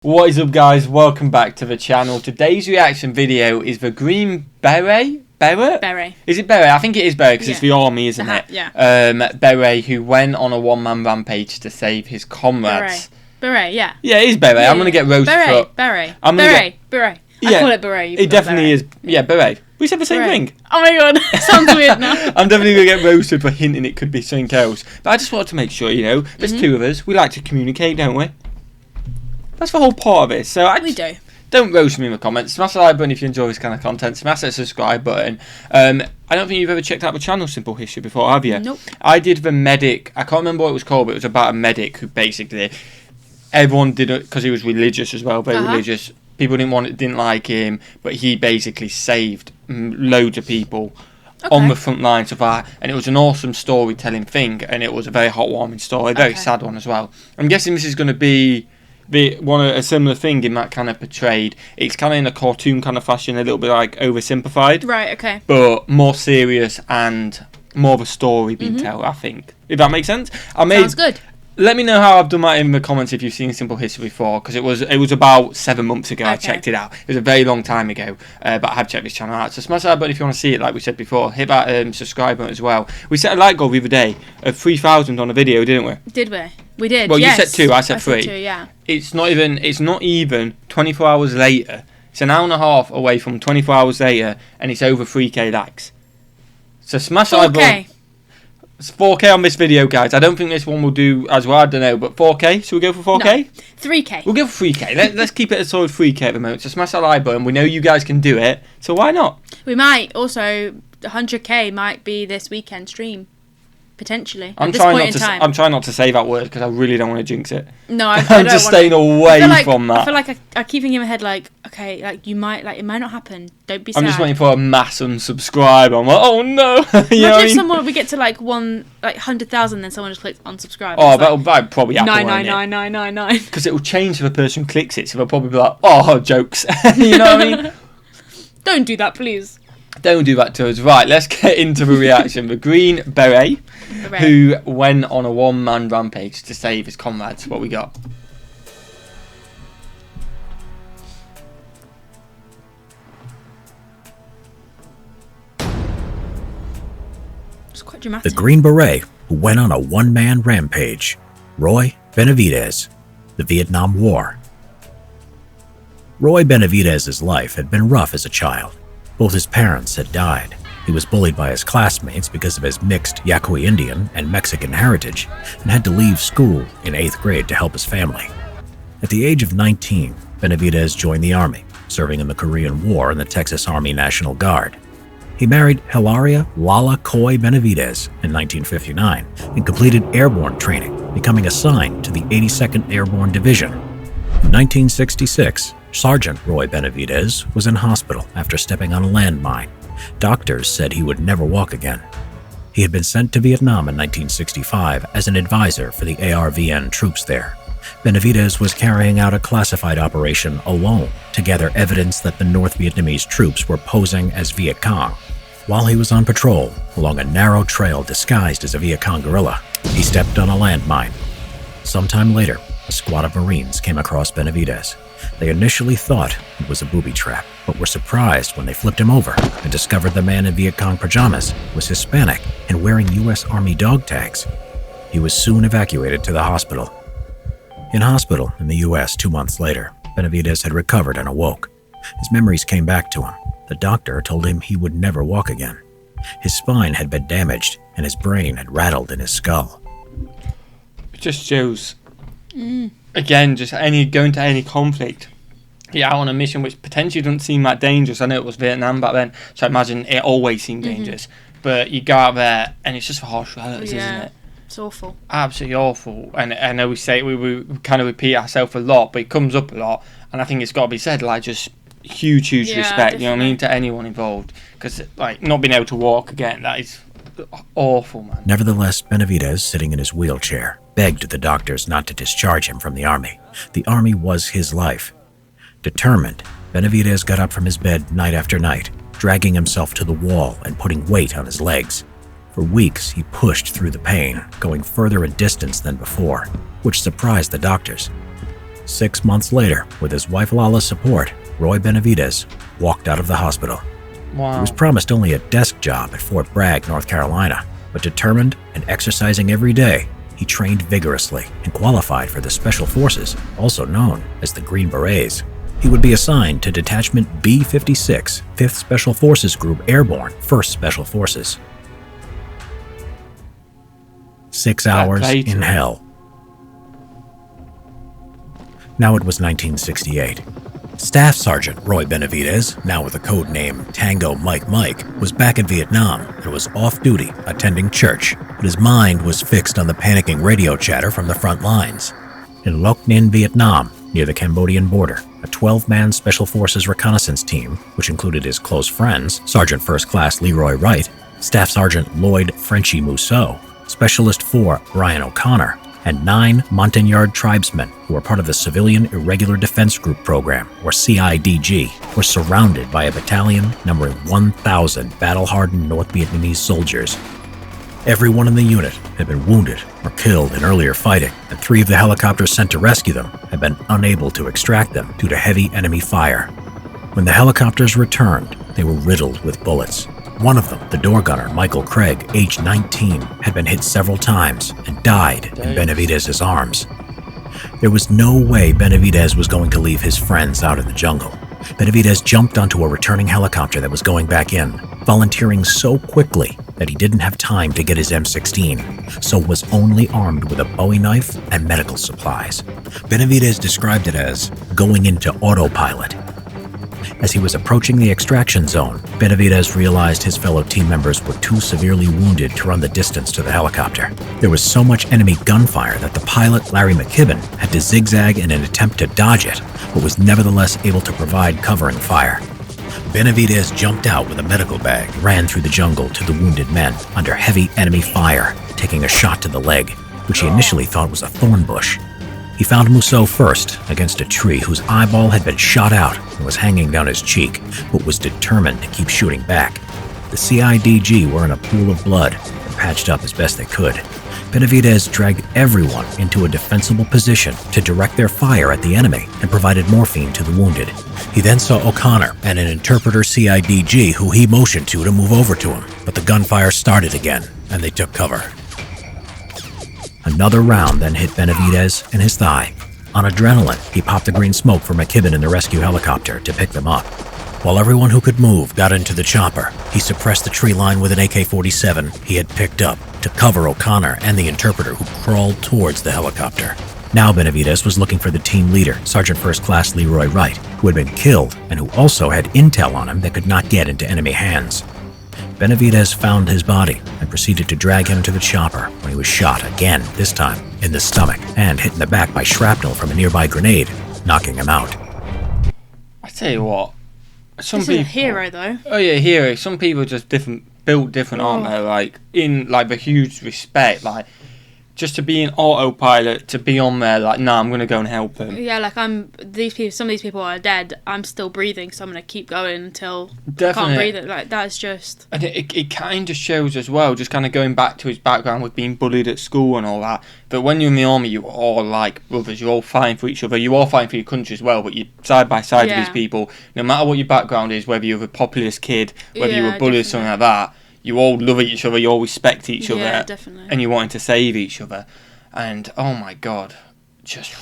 What is up, guys? Welcome back to the channel. Today's reaction video is the Green Beret? Beret. Is it Beret? I think it is Beret because it's the army, isn't it? Yeah. Beret, who went on a one-man rampage to save his comrades. Beret, yeah. Yeah, it is Beret. Yeah, I'm going to get roasted for... Beret. Beret. I call it Beret. It definitely is. Yeah, Beret. We said the same thing. Oh my god, sounds weird now. I'm definitely going to get roasted for hinting it could be something else. But I just wanted to make sure, you know, there's two of us. We like to communicate, don't we? That's the whole part of it. So we do. Don't roast me in the comments. Smash the like button if you enjoy this kind of content. Smash that subscribe button. I don't think you've ever checked out the channel Simple History before, have you? Nope. I did the medic. I can't remember what it was called, but it was about a medic who basically everyone did it because he was religious as well, very religious. People didn't like him, but he basically saved loads of people on the front lines of that, and it was an awesome storytelling thing, and it was a very heartwarming story, a very sad one as well. I'm guessing this is going to be a similar thing in that kind of portrayed. It's kind of in a cartoon kind of fashion, a little bit like oversimplified. Right, okay. But more serious and more of a story being told, I think. If that makes sense. Sounds good. Let me know how I've done that in the comments if you've seen Simple History before, because it was about 7 months ago I checked it out. It was a very long time ago, but I have checked this channel out. So smash that button if you want to see it, like we said before. Hit that subscribe button as well. We set a like goal the other day of 3,000 on a video, didn't we? Did we? We did. Well, yes. You said 2, I said 3. I said 2, yeah. It's not even 24 hours later. It's an hour and a half away from 24 hours later, and it's over 3k likes. So smash that like button. It's 4k on this video, guys. I don't think this one will do as well. I don't know, but 4k. Should we go for 4k? No, 3k. We'll go for 3k. Let's keep it a solid 3k at the moment. So smash that like button. We know you guys can do it, so why not? We might also 100k might be this weekend stream. Potentially. I'm trying not to say that word because I really don't want to jinx it. No, I I'm just staying away from that. I feel like I keep thinking in my head like, okay, like you might, like it might not happen. Don't be sad. I'm just waiting for a mass unsubscribe. I'm like, oh no. Imagine if someone we get to like 100,000, then someone just clicks unsubscribe. Oh, that'll probably happen. 9999999. Because it will change if a person clicks it, so they'll probably be like, oh, jokes. You know what I mean? Don't do that, please. Don't do that to us. Right, let's get into the reaction. The Green Beret, who went on a one-man rampage to save his comrades. What we got? It's quite dramatic. The Green Beret, who went on a one-man rampage. Roy Benavidez, the Vietnam War. Roy Benavidez's life had been rough as a child. Both his parents had died. He was bullied by his classmates because of his mixed Yaqui Indian and Mexican heritage and had to leave school in 8th grade to help his family. At the age of 19, Benavidez joined the Army, serving in the Korean War in the Texas Army National Guard. He married Hilaria Lala Coy Benavidez in 1959 and completed airborne training, becoming assigned to the 82nd Airborne Division. In 1966, Sergeant Roy Benavidez was in hospital after stepping on a landmine. Doctors said he would never walk again. He had been sent to Vietnam in 1965 as an advisor for the ARVN troops there. Benavidez was carrying out a classified operation alone to gather evidence that the North Vietnamese troops were posing as Viet Cong. While he was on patrol along a narrow trail disguised as a Viet Cong guerrilla, he stepped on a landmine. Sometime later, a squad of Marines came across Benavidez. They initially thought it was a booby trap, but were surprised when they flipped him over and discovered the man in Viet Cong pajamas was Hispanic and wearing U.S. Army dog tags. He was soon evacuated to the hospital. In hospital in the U.S. 2 months later, Benavidez had recovered and awoke. His memories came back to him. The doctor told him he would never walk again. His spine had been damaged and his brain had rattled in his skull. It just shows... Again, just going to any conflict, you're out on a mission which potentially doesn't seem that dangerous. I know it was Vietnam back then, so I imagine it always seemed dangerous. But you go out there and it's just for harsh realities, isn't it? It's awful. Absolutely awful. And I know we say we kind of repeat ourselves a lot, but it comes up a lot. And I think it's got to be said, like, just huge respect, definitely. you know what I mean, to anyone involved. Because, like, not being able to walk again, that is awful, man. Nevertheless, Benavidez, sitting in his wheelchair, begged the doctors not to discharge him from the Army. The Army was his life. Determined, Benavidez got up from his bed night after night, dragging himself to the wall and putting weight on his legs. For weeks, he pushed through the pain, going further in distance than before, which surprised the doctors. 6 months later, with his wife Lala's support, Roy Benavidez walked out of the hospital. Wow. He was promised only a desk job at Fort Bragg, North Carolina, but determined and exercising every day, he trained vigorously and qualified for the Special Forces, also known as the Green Berets. He would be assigned to Detachment B-56, 5th Special Forces Group Airborne, 1st Special Forces. 6 hours in hell. Now it was 1968. Staff Sergeant Roy Benavidez, now with the code name Tango Mike Mike, was back in Vietnam and was off-duty attending church, but his mind was fixed on the panicking radio chatter from the front lines. In Loc Ninh, Vietnam, near the Cambodian border, a 12-man Special Forces reconnaissance team, which included his close friends, Sergeant First Class Leroy Wright, Staff Sergeant Lloyd Frenchie Mousseau, Specialist 4 Brian O'Connor, and 9 Montagnard tribesmen who were part of the Civilian Irregular Defense Group program, or CIDG, were surrounded by a battalion numbering 1,000 battle-hardened North Vietnamese soldiers. Everyone in the unit had been wounded or killed in earlier fighting, and 3 of the helicopters sent to rescue them had been unable to extract them due to heavy enemy fire. When the helicopters returned, they were riddled with bullets. One of them, the door gunner, Michael Craig, age 19, had been hit several times and died in Benavidez's arms. There was no way Benavidez was going to leave his friends out in the jungle. Benavidez jumped onto a returning helicopter that was going back in, volunteering so quickly that he didn't have time to get his M16, so was only armed with a Bowie knife and medical supplies. Benavidez described it as going into autopilot. As he was approaching the extraction zone, Benavidez realized his fellow team members were too severely wounded to run the distance to the helicopter. There was so much enemy gunfire that the pilot, Larry McKibben, had to zigzag in an attempt to dodge it, but was nevertheless able to provide covering fire. Benavidez jumped out with a medical bag and ran through the jungle to the wounded men under heavy enemy fire, taking a shot to the leg, which he initially thought was a thorn bush. He found Mousseau first, against a tree whose eyeball had been shot out and was hanging down his cheek, but was determined to keep shooting back. The CIDG were in a pool of blood and patched up as best they could. Benavidez dragged everyone into a defensible position to direct their fire at the enemy and provided morphine to the wounded. He then saw O'Connor and an interpreter CIDG who he motioned to move over to him, but the gunfire started again and they took cover. Another round then hit Benavidez in his thigh. On adrenaline, he popped the green smoke for McKibben in the rescue helicopter to pick them up. While everyone who could move got into the chopper, he suppressed the tree line with an AK-47 he had picked up to cover O'Connor and the interpreter who crawled towards the helicopter. Now Benavidez was looking for the team leader, Sergeant First Class Leroy Wright, who had been killed and who also had intel on him that could not get into enemy hands. Benavidez found his body and proceeded to drag him to the chopper when he was shot again, this time in the stomach, and hit in the back by shrapnel from a nearby grenade, knocking him out. I tell you what, some This people... is a hero, though. Oh yeah, hero. Some people just built different, aren't they? Like, in like a huge respect, like, just to be an autopilot, to be on there, like, nah, I'm going to go and help him. Yeah, like, some of these people are dead. I'm still breathing, so I'm going to keep going until Definitely. I can't breathe. Like, that's just... And it kind of shows as well, just kind of going back to his background with being bullied at school and all that, but when you're in the army, you're all like brothers, you're all fighting for each other, you're all fighting for your country as well, but you're side by side with these people, no matter what your background is, whether you're a populist kid, whether you were bullied or something like that, you all love each other, you all respect each other, definitely. and you're wanting to save each other. And oh my god, just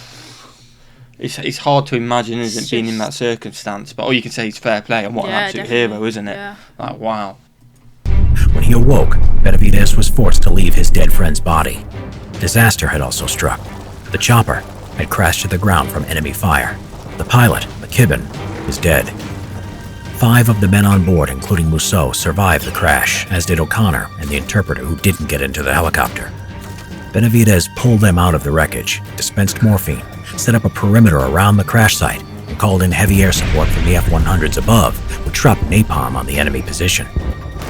it's hard to imagine, isn't it, being in that circumstance? But all you can say is fair play, and what an absolute hero, isn't it? Yeah. Like, wow. When he awoke, Benavidez was forced to leave his dead friend's body. Disaster had also struck. The chopper had crashed to the ground from enemy fire. The pilot, McKibben, was dead. 5 of the men on board, including Mousseau, survived the crash, as did O'Connor and the interpreter who didn't get into the helicopter. Benavidez pulled them out of the wreckage, dispensed morphine, set up a perimeter around the crash site, and called in heavy air support from the F-100s above, which dropped napalm on the enemy position.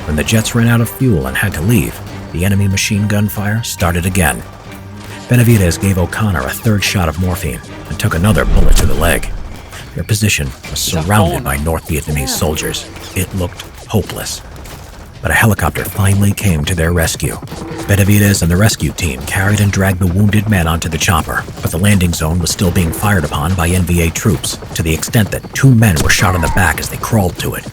When the jets ran out of fuel and had to leave, the enemy machine gun fire started again. Benavidez gave O'Connor a 3rd shot of morphine and took another bullet to the leg. Their position was surrounded by North Vietnamese soldiers. It looked hopeless. but a helicopter finally came to their rescue. Benavidez and the rescue team carried and dragged the wounded men onto the chopper, but the landing zone was still being fired upon by NVA troops, to the extent that 2 men were shot in the back as they crawled to it.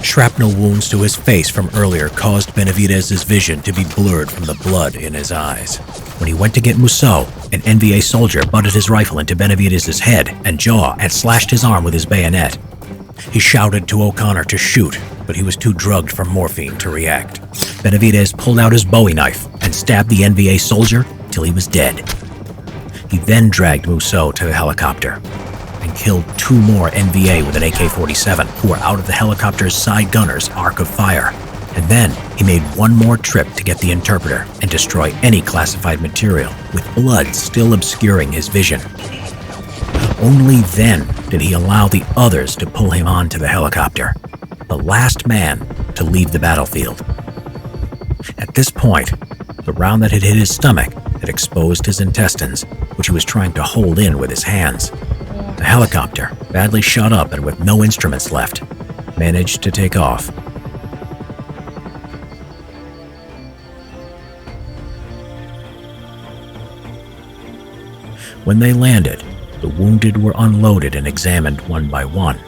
Shrapnel wounds to his face from earlier caused Benavidez's vision to be blurred from the blood in his eyes. When he went to get Mousseau, an NVA soldier butted his rifle into Benavidez's head and jaw and slashed his arm with his bayonet. He shouted to O'Connor to shoot, but he was too drugged from morphine to react. Benavidez pulled out his Bowie knife and stabbed the NVA soldier till he was dead. He then dragged Mousseau to the helicopter and killed 2 more NVA with an AK-47 who were out of the helicopter's side gunner's arc of fire. And then he made 1 more trip to get the interpreter and destroy any classified material, with blood still obscuring his vision. Only then did he allow the others to pull him onto the helicopter, the last man to leave the battlefield. At this point, the round that had hit his stomach had exposed his intestines, which he was trying to hold in with his hands. The helicopter, badly shot up and with no instruments left, managed to take off. When they landed, the wounded were unloaded and examined one by one.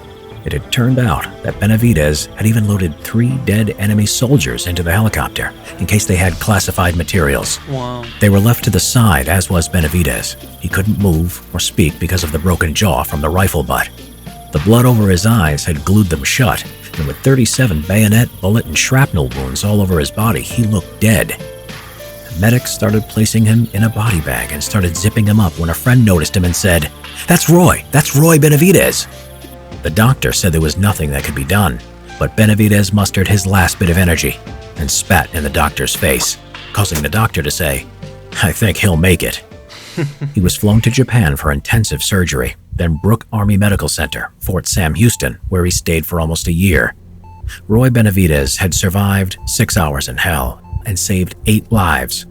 It had turned out that Benavidez had even loaded 3 dead enemy soldiers into the helicopter in case they had classified materials. Wow. They were left to the side, as was Benavidez. He couldn't move or speak because of the broken jaw from the rifle butt. The blood over his eyes had glued them shut, and with 37 bayonet, bullet, and shrapnel wounds all over his body, he looked dead. Medics started placing him in a body bag and started zipping him up when a friend noticed him and said, "That's Roy Benavidez." The doctor said there was nothing that could be done, but Benavidez mustered his last bit of energy and spat in the doctor's face, causing the doctor to say, "I think he'll make it." He was flown to Japan for intensive surgery, then Brooke Army Medical Center, Fort Sam Houston, where he stayed for almost a year. Roy Benavidez had survived 6 hours in hell and saved 8 lives.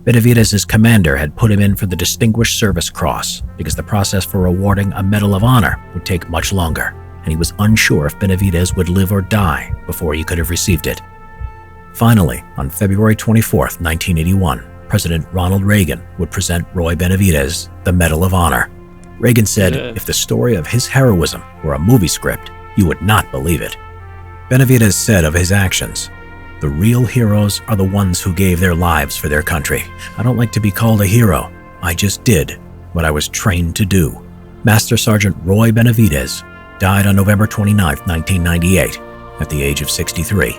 Benavidez's commander had put him in for the Distinguished Service Cross because the process for awarding a Medal of Honor would take much longer, and he was unsure if Benavidez would live or die before he could have received it. Finally, on February 24, 1981, President Ronald Reagan would present Roy Benavidez the Medal of Honor. Reagan said, if the story of his heroism were a movie script, you would not believe it. Benavidez said of his actions, "The real heroes are the ones who gave their lives for their country. I don't like to be called a hero. I just did what I was trained to do." Master Sergeant Roy Benavidez died on November 29, 1998, at the age of 63.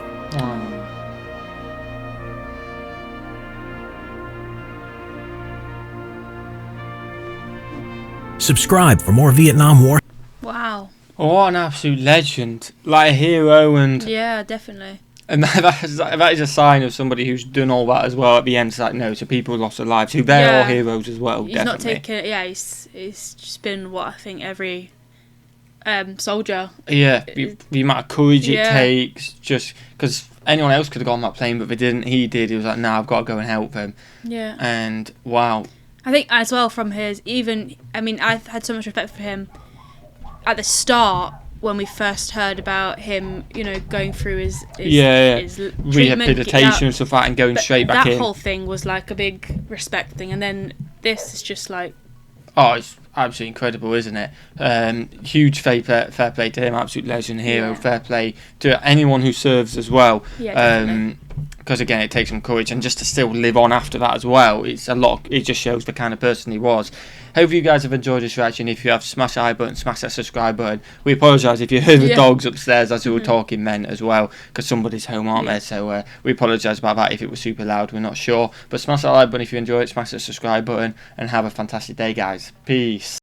Subscribe for more Vietnam War. Wow. Oh, what an absolute legend. Like a hero, and Yeah, definitely. that is a sign of somebody who's done all that as well at the end. It's like, no, so people lost their lives, who they're all heroes as well, He's definitely. not taken. Yeah, he's just been what I think every soldier. Yeah, the amount of courage it takes, just because anyone else could have gone on that plane, but they didn't. He did. He was like, "Nah, I've got to go and help him." Yeah. And wow. I think as well from his I've had so much respect for him at the start when we first heard about him, going through his rehabilitation and stuff like that, and going straight back in. That whole thing was like a big respect thing, and then this is just like, oh, it's absolutely incredible, isn't it? Huge fair play to him, absolute legend, hero. Fair play to anyone who serves as well. Because again, it takes some courage, and just to still live on after that as well, it's a lot. It just shows the kind of person he was. Hope you guys have enjoyed this reaction. If you have, smash the like button, smash that subscribe button. We apologise if you heard the dogs upstairs as we were talking men as well, because somebody's home, aren't they? So we apologise about that if it was super loud. We're not sure, but smash that like button if you enjoy it. Smash the subscribe button, and have a fantastic day, guys. Peace.